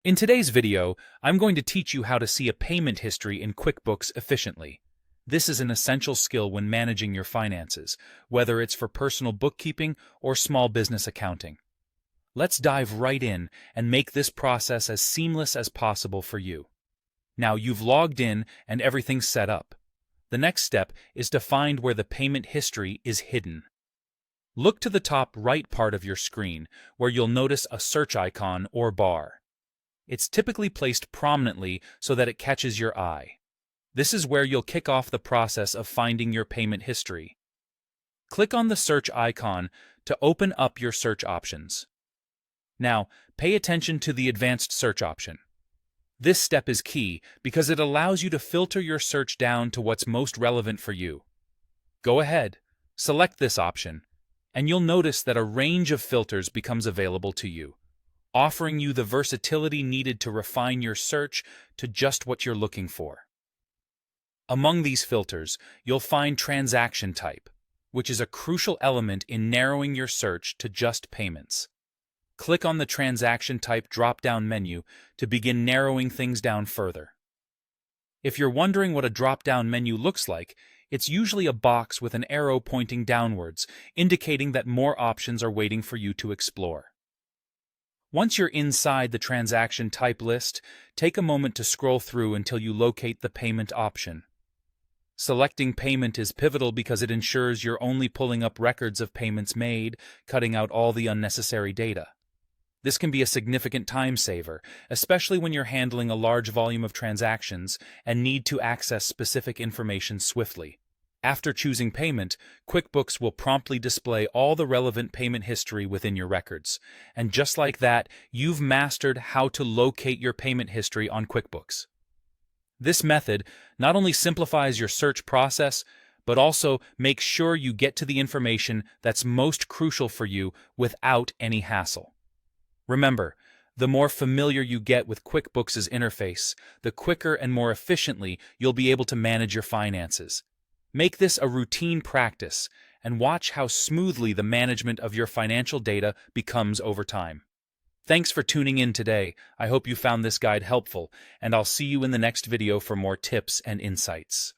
In today's video, I'm going to teach you how to see a payment history in QuickBooks efficiently. This is an essential skill when managing your finances, whether it's for personal bookkeeping or small business accounting. Let's dive right in and make this process as seamless as possible for you. Now you've logged in and everything's set up. The next step is to find where the payment history is hidden. Look to the top right part of your screen, where you'll notice a search icon or bar. It's typically placed prominently so that it catches your eye. This is where you'll kick off the process of finding your payment history. Click on the search icon to open up your search options. Now, pay attention to the advanced search option. This step is key because it allows you to filter your search down to what's most relevant for you. Go ahead, select this option, and you'll notice that a range of filters becomes available to you, offering you the versatility needed to refine your search to just what you're looking for. Among these filters, you'll find transaction type, which is a crucial element in narrowing your search to just payments. Click on the transaction type drop-down menu to begin narrowing things down further. If you're wondering what a drop-down menu looks like, it's usually a box with an arrow pointing downwards, indicating that more options are waiting for you to explore. Once you're inside the transaction type list, take a moment to scroll through until you locate the payment option. Selecting payment is pivotal because it ensures you're only pulling up records of payments made, cutting out all the unnecessary data. This can be a significant time saver, especially when you're handling a large volume of transactions and need to access specific information swiftly. After choosing payment, QuickBooks will promptly display all the relevant payment history within your records. And just like that, you've mastered how to locate your payment history on QuickBooks. This method not only simplifies your search process, but also makes sure you get to the information that's most crucial for you without any hassle. Remember, the more familiar you get with QuickBooks' interface, the quicker and more efficiently you'll be able to manage your finances. Make this a routine practice and watch how smoothly the management of your financial data becomes over time. Thanks for tuning in today. I hope you found this guide helpful, and I'll see you in the next video for more tips and insights.